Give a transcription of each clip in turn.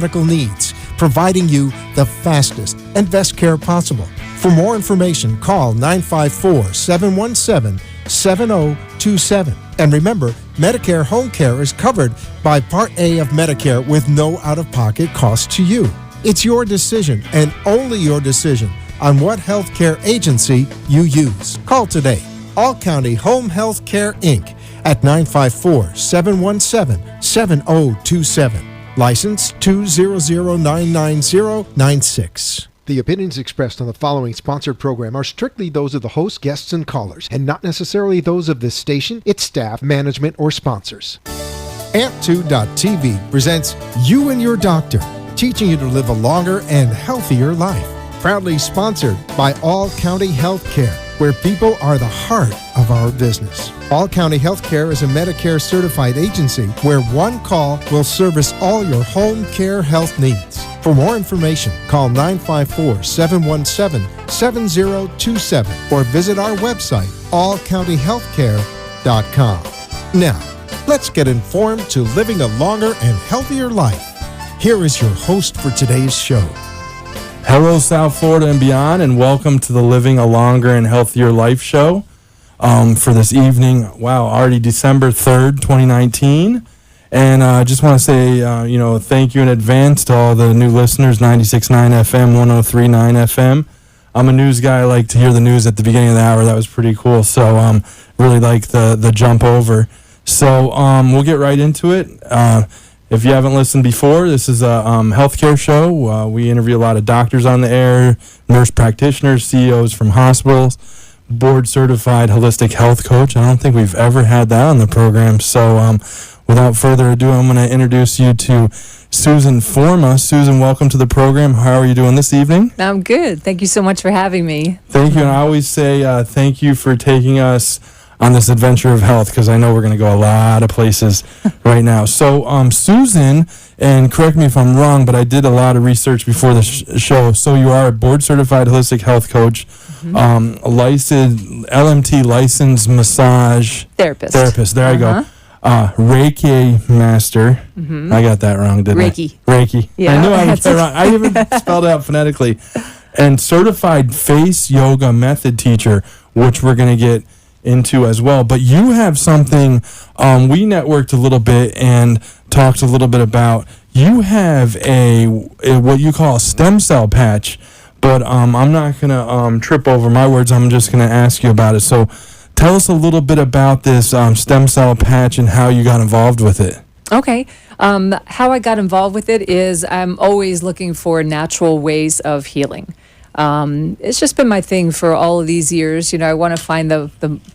medical needs, providing you the fastest and best care possible. For more information, call 954-717-7027. And remember, Medicare Home Care is covered by Part A of Medicare with no out-of-pocket cost to you. It's your decision and only your decision on what healthcare agency you use. Call today. All County Home Health Care, Inc. at 954-717-7027. License 200999096. The opinions expressed on the following sponsored program are strictly those of the host, guests, and callers, and not necessarily those of this station, its staff, management, or sponsors. Amp2.tv presents You and Your Doctor, teaching you to live a longer and healthier life. Proudly sponsored by All County Healthcare, where people are the heart of our business. All County Healthcare is a Medicare certified agency where one call will service all your home care health needs. For more information, call 954-717-7027 or visit our website, allcountyhealthcare.com. Now, let's get informed to living a longer and healthier life. Here is your host for today's show. Hello, South Florida and beyond, and welcome to the Living a Longer and Healthier Life show for this evening. Wow, already December 3rd, 2019. And I just want to say, thank you in advance to all the new listeners, 96.9 FM, 103.9 FM. I'm a news guy. I like to hear the news at the beginning of the hour. That was pretty cool. So really like the jump over. So we'll get right into it. If you haven't listened before, this is a healthcare show. We interview a lot of doctors on the air, nurse practitioners, CEOs from hospitals, board-certified holistic health coach. I don't think we've ever had that on the program. So without further ado, I'm going to introduce you to Susan Forma. Susan, welcome to the program. How are you doing this evening? I'm good. Thank you so much for having me. Thank you. And I always say thank you for taking us on this adventure of health, because I know we're going to go a lot of places right now. So, Susan, and correct me if I'm wrong, but I did a lot of research before the show. So you are a board-certified holistic health coach, licensed LMT licensed massage therapist. There I go. Reiki master. I got that wrong, didn't Reiki. I? Reiki. Yeah, I knew I was wrong. I even spelled it out phonetically. And certified face yoga method teacher, which we're going to get into as well. But you have something we networked a little bit and talked a little bit about. You have a what you call a stem cell patch, but I'm not going to trip over my words. I'm just going to ask you about it. So tell us a little bit about this stem cell patch and how you got involved with it. Okay. How I got involved with it is I'm always looking for natural ways of healing. It's just been my thing for all of these years. I want to find the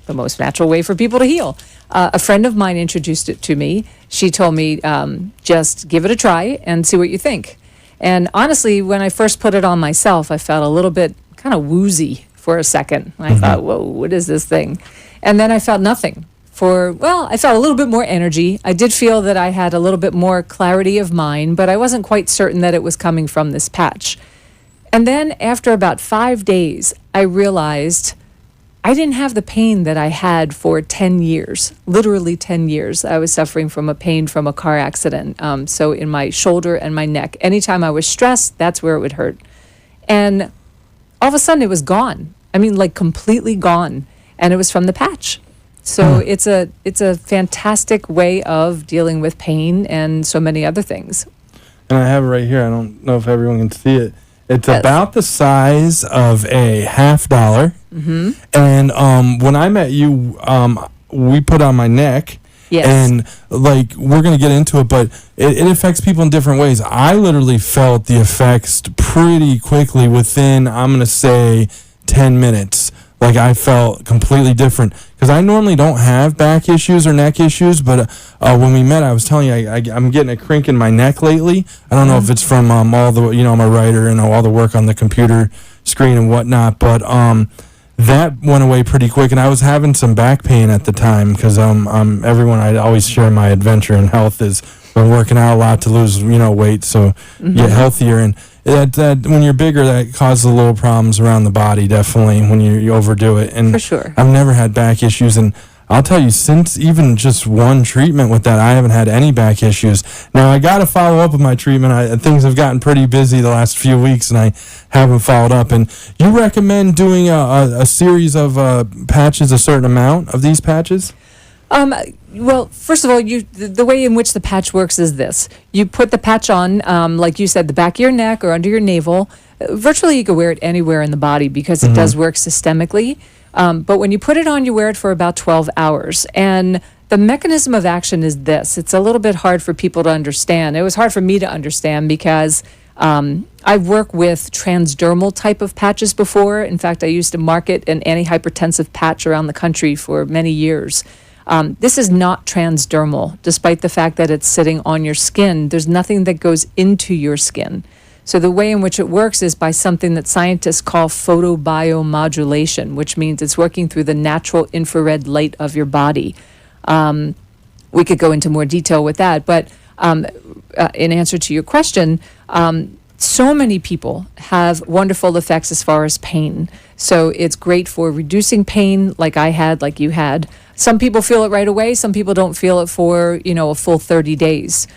most natural way for people to heal. A friend of mine introduced it to me. She told me, just give it a try and see what you think. And honestly, when I first put it on myself, I felt a little bit kind of woozy for a second. I thought, whoa, what is this thing? And then I felt nothing. I felt a little bit more energy. I did feel that I had a little bit more clarity of mind, but I wasn't quite certain that it was coming from this patch. And then after about 5 days, I realized I didn't have the pain that I had for 10 years, literally 10 years. I was suffering from a pain from a car accident. So in my shoulder and my neck, anytime I was stressed, that's where it would hurt. And all of a sudden it was gone. I mean, like completely gone. And it was from the patch. So it's a fantastic way of dealing with pain and so many other things. And I have it right here. I don't know if everyone can see it. It's about the size of a $50. And when I met you, we put on my neck. Yes. And we're going to get into it, but it affects people in different ways. I literally felt the effects pretty quickly within, I'm going to say, 10 minutes. I felt completely different, because I normally don't have back issues or neck issues, but when we met, I was telling you I'm getting a crink in my neck lately. I don't know if it's from all the my writer and all the work on the computer screen and whatnot, but that went away pretty quick, and I was having some back pain at the time, because everyone, I always share my adventure in health is been working out a lot to lose weight, so get healthier. And that when you're bigger, that causes a little problems around the body, definitely, when you overdo it. And for sure, I've never had back issues, and I'll tell you, since even just one treatment with that, I haven't had any back issues. Now, I got to follow up with my treatment. Things have gotten pretty busy the last few weeks, and I haven't followed up. And you recommend doing a series of patches, a certain amount of these patches? Well, first of all, the way in which the patch works is this. You put the patch on, like you said, the back of your neck or under your navel. Virtually, you can wear it anywhere in the body because it does work systemically. But when you put it on, you wear it for about 12 hours. And the mechanism of action is this. It's a little bit hard for people to understand. It was hard for me to understand because I work with transdermal type of patches before. In fact, I used to market an antihypertensive patch around the country for many years. This is not transdermal, despite the fact that it's sitting on your skin. There's nothing that goes into your skin. So the way in which it works is by something that scientists call photobiomodulation, which means it's working through the natural infrared light of your body. We could go into more detail with that, but in answer to your question, so many people have wonderful effects as far as pain. So it's great for reducing pain like I had, like you had. Some people feel it right away. Some people don't feel it for, a full 30 days.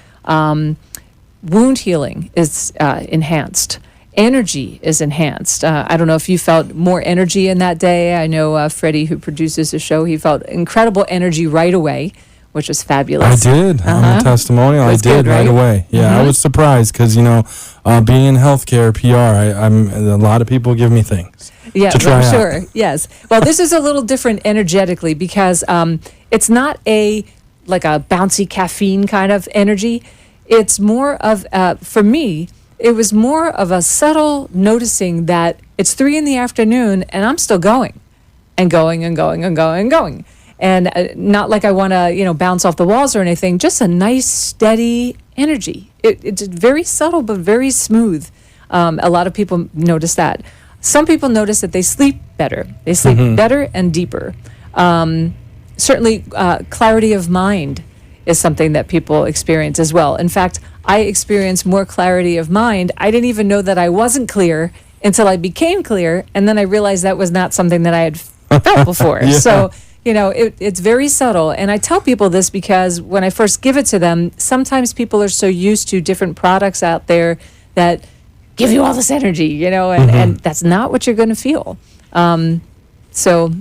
Wound healing is enhanced. Energy is enhanced. I don't know if you felt more energy in that day. I know Freddie, who produces the show, he felt incredible energy right away, which was fabulous. I did. I'm a testimonial. I did good, right away. Yeah, I was surprised because, being in healthcare, PR, a lot of people give me things. Yeah, I'm sure. Yes. Well, this is a little different energetically because it's not like a bouncy caffeine kind of energy. It's more of, for me, it was more of a subtle noticing that it's 3 p.m. and I'm still going and going and going and going and going. And not like I want to, bounce off the walls or anything, just a nice, steady energy. It's very subtle, but very smooth. A lot of people notice that. Some people notice that they sleep better. They sleep better and deeper. Certainly, clarity of mind is something that people experience as well. In fact, I experienced more clarity of mind. I didn't even know that I wasn't clear until I became clear, and then I realized that was not something that I had felt before. Yeah. So, it's very subtle. And I tell people this because when I first give it to them, sometimes people are so used to different products out there that give you all this energy, and that's not what you're going to feel. So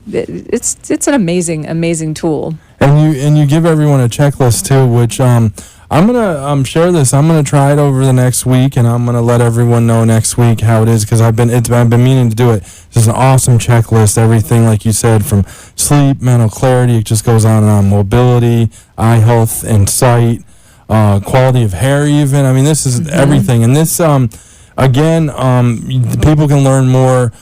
it's an amazing tool. And you give everyone a checklist too, which I'm gonna share this. I'm gonna try it over the next week, and I'm gonna let everyone know next week how it is because I've been meaning to do it. This is an awesome checklist. Everything like you said, from sleep, mental clarity, it just goes on and on. Mobility, eye health, and sight, quality of hair. Even this is everything. And this people can learn more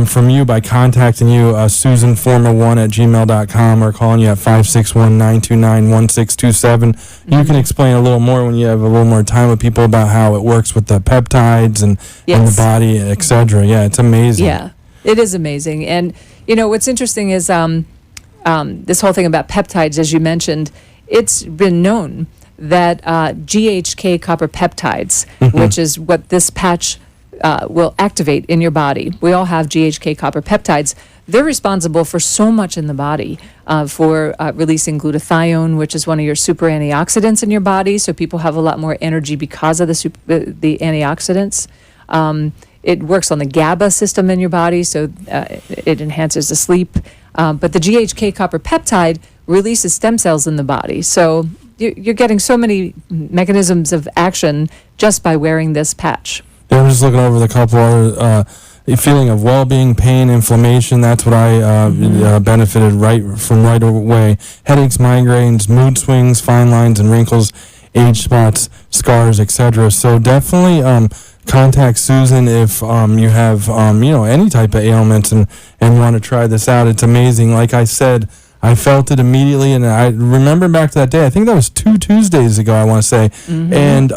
from you by contacting you, SusanForma1@gmail.com, or calling you at 561-929-1627. You can explain a little more when you have a little more time with people about how it works with the peptides and the body, etc. Yeah, it's amazing. Yeah, it is amazing. And, what's interesting is this whole thing about peptides, as you mentioned, it's been known that GHK copper peptides, which is what this patch will activate in your body. We all have GHK copper peptides. They're responsible for so much in the body, for releasing glutathione, which is one of your super antioxidants in your body. So people have a lot more energy because of the antioxidants. It works on the GABA system in your body, so it enhances the sleep. But the GHK copper peptide releases stem cells in the body. So you're getting so many mechanisms of action just by wearing this patch. I'm just looking over the couple other feeling of well-being, pain, inflammation. That's what I benefited right away. Headaches, migraines, mood swings, fine lines and wrinkles, age spots, scars, etc. So definitely contact Susan if you have any type of ailments and want to try this out. It's amazing. Like I said, I felt it immediately, and I remember back to that day. I think that was 2 Tuesdays ago, I want to say. And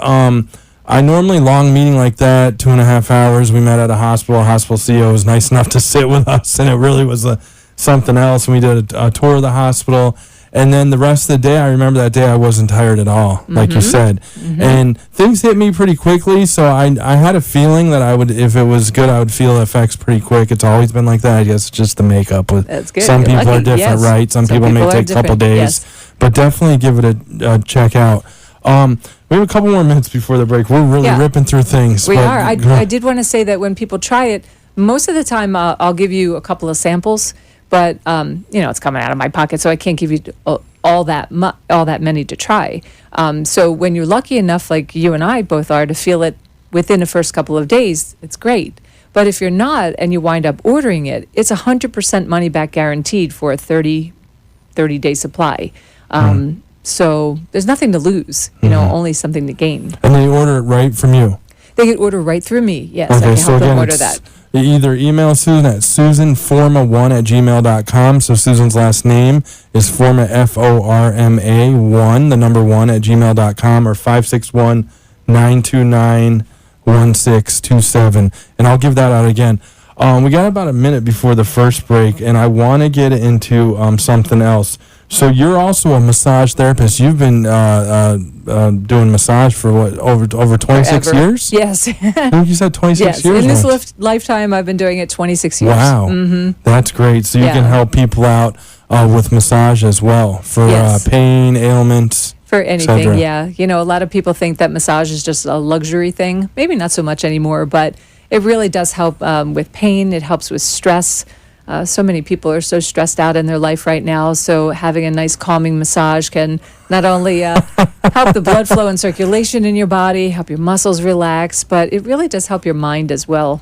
I normally long meeting like that, 2.5 hours. We met at a hospital. Hospital CEO was nice enough to sit with us, and it really was something else. And we did a tour of the hospital, And then the rest of the day, I remember that day I wasn't tired at all, like you said. And things hit me pretty quickly, so I had a feeling that I would, if it was good, I would feel effects pretty quick. It's always been like that. I guess it's just the makeup. That's good. Some You're people lucky. are different, Yes. right? Some people may take a couple days. Yes. But definitely give it a check out. We have a couple more minutes before the break. We're really ripping through things. We are. I did want to say that when people try it, most of the time I'll give you a couple of samples, but it's coming out of my pocket, so I can't give you all that many to try. So when you're lucky enough, like you and I both are, to feel it within the first couple of days, it's great. But if you're not and you wind up ordering it, it's 100% money back guaranteed for a 30-day supply. So there's nothing to lose, only something to gain. And they order it right from you? They can order right through me, yes. Okay, I can so help them again, order that. Either email Susan at susanforma1@gmail.com. So Susan's last name is Forma, F-O-R-M-A, 1, the number 1 at gmail.com, or 561-929-1627. And I'll give that out again. We got about a minute before the first break, and I want to get into something else. So you're also a massage therapist. You've been doing massage for over 26 Forever. years? Yes. I think you said 26 years. In this lifetime, I've been doing it 26 years. Wow. That's great. So you can help people out with massage as well for pain, ailments. For anything, cetera. yeah. A lot of people think that massage is just a luxury thing. Maybe not so much anymore, but it really does help with pain. It helps with stress. So many people are so stressed out in their life right now. So having a nice calming massage can not only help the blood flow and circulation in your body, help your muscles relax, but it really does help your mind as well.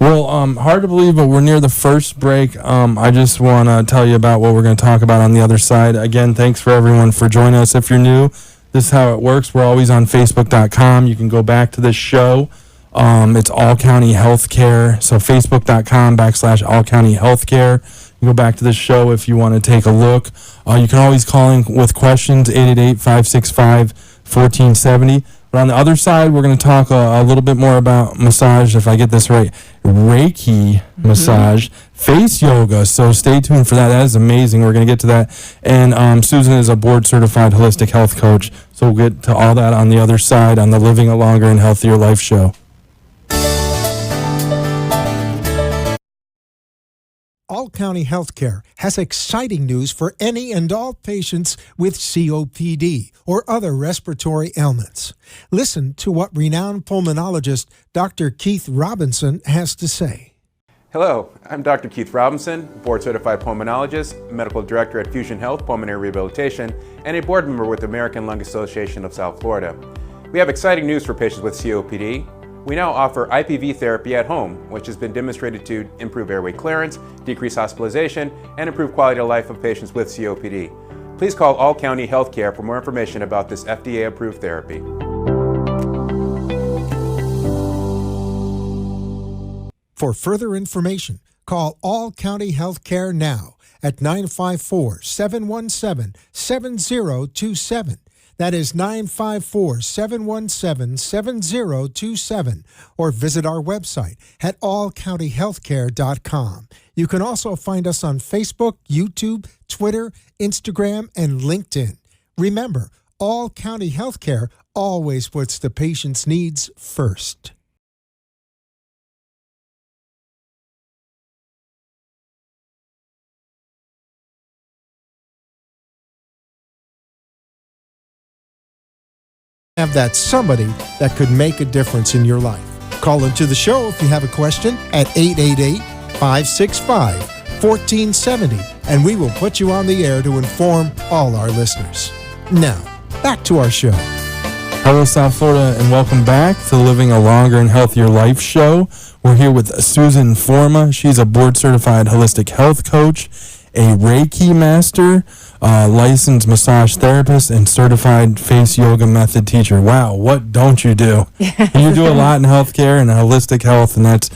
Well, hard to believe, but we're near the first break. I just want to tell you about what we're going to talk about on the other side. Again, thanks for everyone for joining us. If you're new, this is how it works. We're always on Facebook.com. You can go back to this show. It's All County Healthcare. So Facebook.com/All County Healthcare. You go back to this show if you want to take a look. You can always call in with questions, 888-565-1470. But on the other side, we're going to talk a little bit more about massage, if I get this right, Reiki massage, face yoga. So stay tuned for that. That is amazing. We're going to get to that. And Susan is a board-certified holistic health coach. So we'll get to all that on the other side on the Living a Longer and Healthier Life show. All County Healthcare has exciting news for any and all patients with COPD or other respiratory ailments. Listen to what renowned pulmonologist Dr. Keith Robinson has to say. Hello, I'm Dr. Keith Robinson, board-certified pulmonologist, medical director at Fusion Health Pulmonary Rehabilitation, and a board member with the American Lung Association of South Florida. We have exciting news for patients with COPD. We now offer IPV therapy at home, which has been demonstrated to improve airway clearance, decrease hospitalization, and improve quality of life of patients with COPD. Please call All County Healthcare for more information about this FDA-approved therapy. For further information, call All County Healthcare now at 954-717-7027. That is 954-717-7027, or visit our website at allcountyhealthcare.com. You can also find us on Facebook, YouTube, Twitter, Instagram, and LinkedIn. Remember, All County Healthcare always puts the patient's needs first. Have that somebody that could make a difference in your life. Call into the show if you have a question at 888-565-1470, and we will put you on the air to inform all our listeners. Now, back to our show. Hello, South Florida, and welcome back to the Living a Longer and Healthier Life show. We're here with Susan Forma. She's a board-certified holistic health coach, a Reiki master, licensed massage therapist, and certified face yoga method teacher. Wow, what don't you do? You do a lot in healthcare and holistic health, and that's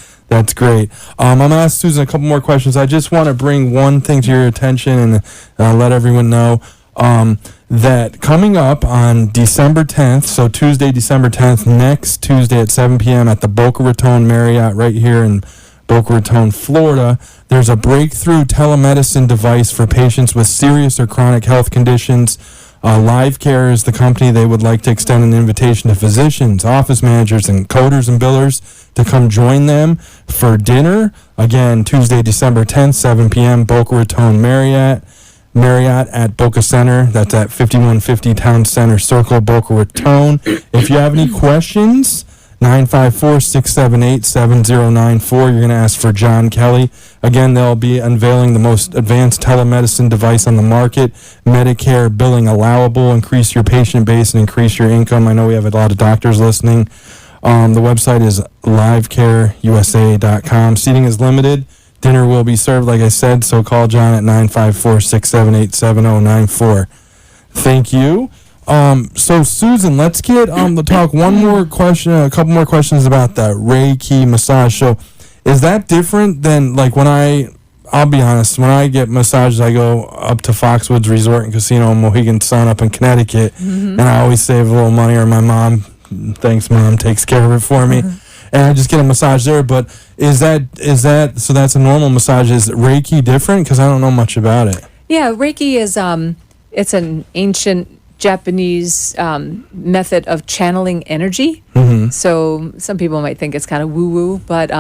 greght. I'm going to ask Susan a couple more questions. I just want to bring one thing to your attention and let everyone know that coming up on December 10th, so Tuesday, December 10th, next Tuesday at 7 p.m. at the Boca Raton Marriott right here in Boca Raton, Florida. There's a breakthrough telemedicine device for patients with serious or chronic health conditions. Live Care is the company. They would like to extend an invitation to physicians, office managers, and coders and billers to come join them for dinner. Again, Tuesday, December 10th, 7 p.m., Boca Raton Marriott at Boca Center. That's at 5150 Town Center Circle, Boca Raton. If you have any questions, 954-678-7094. You're going to ask for John Kelly. Again, they'll be unveiling the most advanced telemedicine device on the market. Medicare billing allowable. Increase your patient base and increase your income. I know we have a lot of doctors listening. The website is livecareusa.com. Seating is limited. Dinner will be served, like I said, so call John at 954-678-7094. Thank you. So Susan, let's get to talk one more question, a couple more questions about that Reiki massage. So is that different than like I'll be honest, when I get massages, I go up to Foxwoods Resort and Casino in Mohegan Sun up in Connecticut, and I always save a little money, or my mom, thanks mom, takes care of it for me. And I just get a massage there. But is that so that's a normal massage? Is Reiki different? Because I don't know much about it. Yeah, Reiki is it's an ancient Japanese method of channeling energy. So some people might think it's kind of woo-woo, but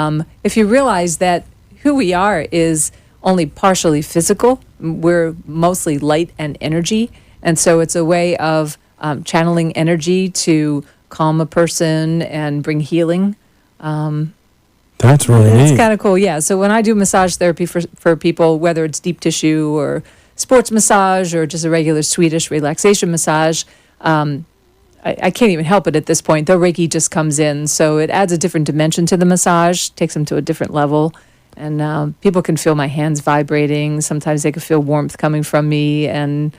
if you realize that who we are is only partially physical, we're mostly light and energy, and so it's a way of channeling energy to calm a person and bring healing. That's really neat. It's kind of cool, yeah. So when I do massage therapy for people, whether it's deep tissue or sports massage or just a regular Swedish relaxation massage, I can't even help it at this point. The Reiki just comes in, so it adds a different dimension to the massage, takes them to a different level, and people can feel my hands vibrating. Sometimes they can feel warmth coming from me, and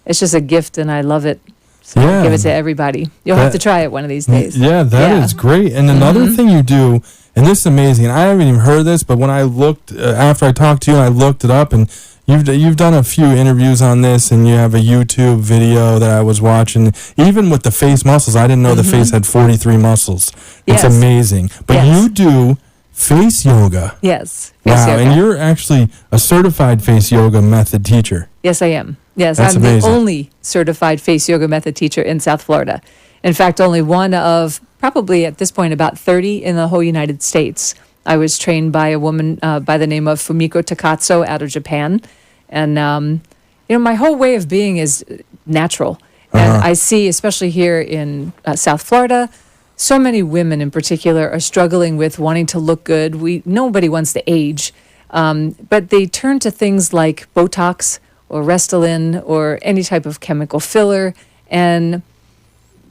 it's just a gift, and I love it. So I give it to everybody. You'll have to try it one of these days. Yeah, that is great. And another thing you do, and this is amazing, and I haven't even heard of this, but when I looked, after I talked to you, and I looked it up, and You've done a few interviews on this, and you have a YouTube video that I was watching. Even with the face muscles, I didn't know the face had 43 muscles. It's amazing. But you do face yoga. Yes. Wow, and you're actually a certified face yoga method teacher. Yes, I am. Yes, That's I'm amazing. the only certified face yoga method teacher in South Florida. In fact, only one of probably at this point about 30 in the whole United States. I was trained by a woman by the name of Fumiko Takatsu out of Japan. And, my whole way of being is natural. And I see, especially here in South Florida, so many women in particular are struggling with wanting to look good. Nobody wants to age. But they turn to things like Botox or Restylane or any type of chemical filler. And,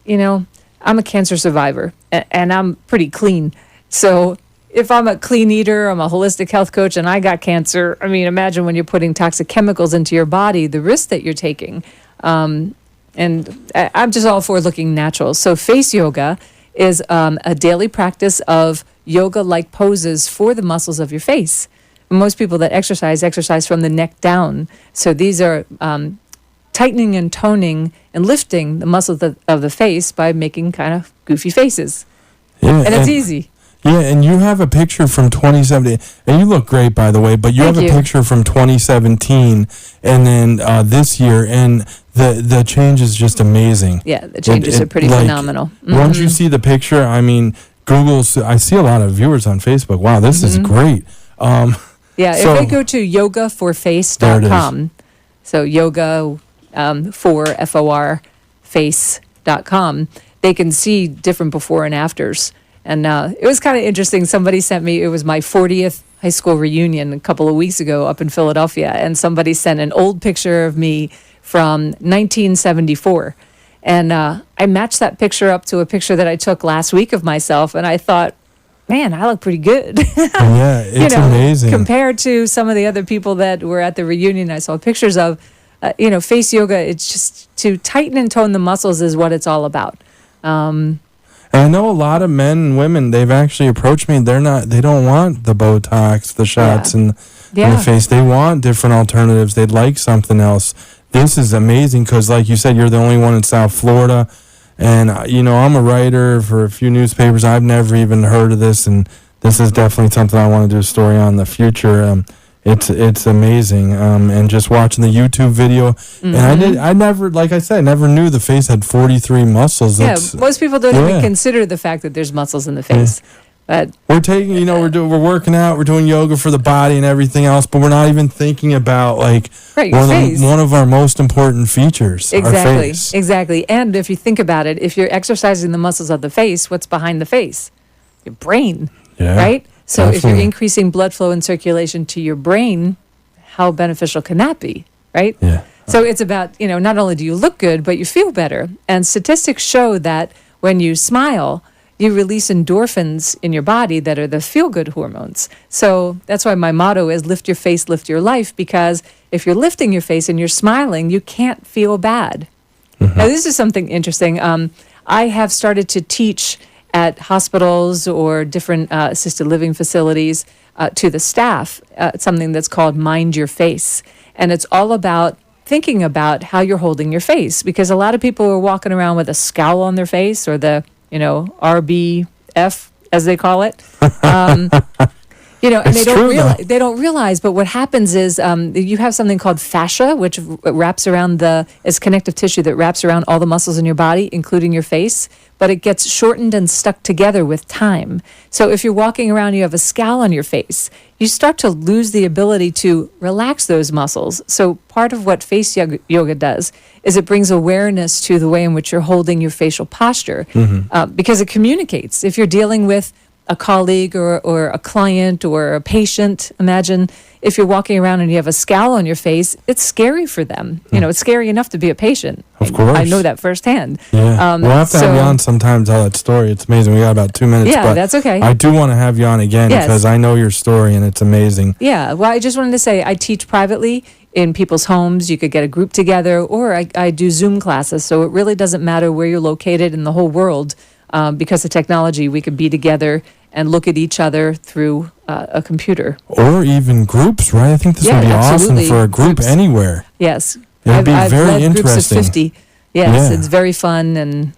I'm a cancer survivor and I'm pretty clean. So if I'm a clean eater, I'm a holistic health coach, and I got cancer, imagine when you're putting toxic chemicals into your body, the risk that you're taking. And I'm just all for looking natural. So face yoga is a daily practice of yoga-like poses for the muscles of your face. Most people that exercise from the neck down. So these are tightening and toning and lifting the muscles of the face by making kind of goofy faces. Yeah, and it's easy. Yeah, and you have a picture from 2017, and you look great, by the way, but you have a picture from 2017 and then this year, and the change is just amazing. Yeah, the changes are pretty phenomenal. Once you see the picture, I see a lot of viewers on Facebook. Wow, this is great. If they go to yogaforface.com, so yoga for FOR face.com, they can see different before and afters. And it was kind of interesting. Somebody sent me, it was my 40th high school reunion a couple of weeks ago up in Philadelphia, and somebody sent an old picture of me from 1974. And I matched that picture up to a picture that I took last week of myself, and I thought, man, I look pretty good. Yeah, it's amazing. Compared to some of the other people that were at the reunion I saw pictures of, face yoga, it's just to tighten and tone the muscles is what it's all about. And I know a lot of men and women, they've actually approached me. They don't want the Botox, the shots in the face. They want different alternatives. They'd like something else. This is amazing because, like you said, you're the only one in South Florida. And, I'm a writer for a few newspapers. I've never even heard of this. And this is definitely something I want to do a story on in the future. It's amazing. And just watching the YouTube video, and I never, like I said, never knew the face had 43 muscles. Most people don't even consider the fact that there's muscles in the face. But we're taking, we're working out, we're doing yoga for the body and everything else, but we're not even thinking about one of our most important features, our face. Exactly. And if you think about it, if you're exercising the muscles of the face, what's behind the face? Your brain, right? So if you're increasing blood flow and circulation to your brain, how beneficial can that be, right? Yeah. So it's about, not only do you look good, but you feel better. And statistics show that when you smile, you release endorphins in your body that are the feel-good hormones. So that's why my motto is lift your face, lift your life, because if you're lifting your face and you're smiling, you can't feel bad. Now, this is something interesting. I have started to teach at hospitals or different assisted living facilities to the staff, something that's called Mind Your Face. And it's all about thinking about how you're holding your face, because a lot of people are walking around with a scowl on their face, or the RBF, as they call it. And they don't realize, but what happens is you have something called fascia, which wraps around is connective tissue that wraps around all the muscles in your body, including your face, but it gets shortened and stuck together with time. So if you're walking around and you have a scowl on your face, you start to lose the ability to relax those muscles. So part of what face yoga does is it brings awareness to the way in which you're holding your facial posture, because it communicates. If you're dealing with a colleague or a client or a patient, imagine if you're walking around and you have a scowl on your face, it's scary for them. It's scary enough to be a patient. Of course. I know that firsthand. Yeah. We'll have to have you on sometime to tell that story. It's amazing. We got about 2 minutes. Yeah, that's okay. I do want to have you on again because I know your story and it's amazing. Yeah. Well, I just wanted to say I teach privately in people's homes. You could get a group together, or I do Zoom classes. So it really doesn't matter where you're located in the whole world. Because of technology, we could be together and look at each other through a computer. Or even groups, right? I think this would be awesome for a group anywhere. Yes. It'd be very led interesting. Groups of 50. Yes, it's very fun. And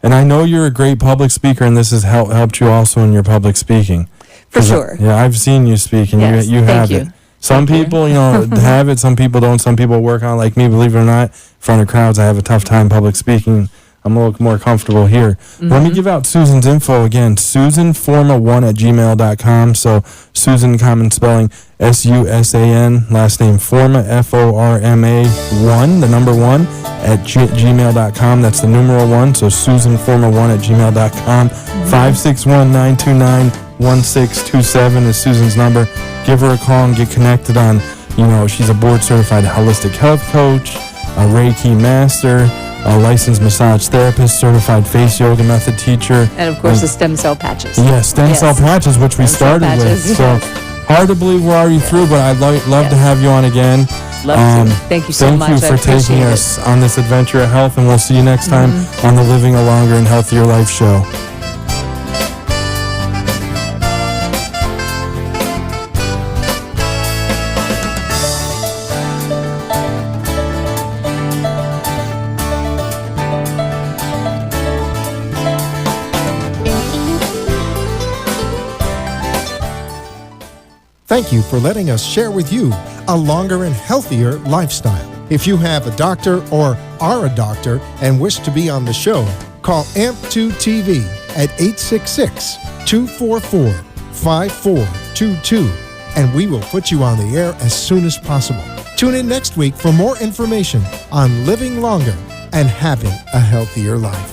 I know you're a great public speaker, and this has helped you also in your public speaking. For sure. I've seen you speak, and you have it. Some people, have it. Some people don't. Some people work on it. Like me, believe it or not, in front of crowds, I have a tough time public speaking. I'm a little more comfortable here. Let me give out Susan's info again. SusanForma1@gmail.com. So Susan, common spelling, SUSAN, last name Forma, FORMA1, the number 1, at gmail.com. That's the numeral 1. So SusanForma1@gmail.com. 561-929-1627 is Susan's number. Give her a call and get connected on, she's a board certified holistic health coach, a Reiki master, a licensed massage therapist, certified face yoga method teacher. And of course the stem cell patches. Yeah, stem cell patches, which we started with. So hard to believe we're already through, but I'd love to have you on again. Love to. Thank you so much. Thank you for taking us on this adventure of health, and we'll see you next time on the Living a Longer and Healthier Life show. Thank you for letting us share with you a longer and healthier lifestyle. If you have a doctor or are a doctor and wish to be on the show, call AMP2 TV at 866-244-5422, and we will put you on the air as soon as possible. Tune in next week for more information on living longer and having a healthier life.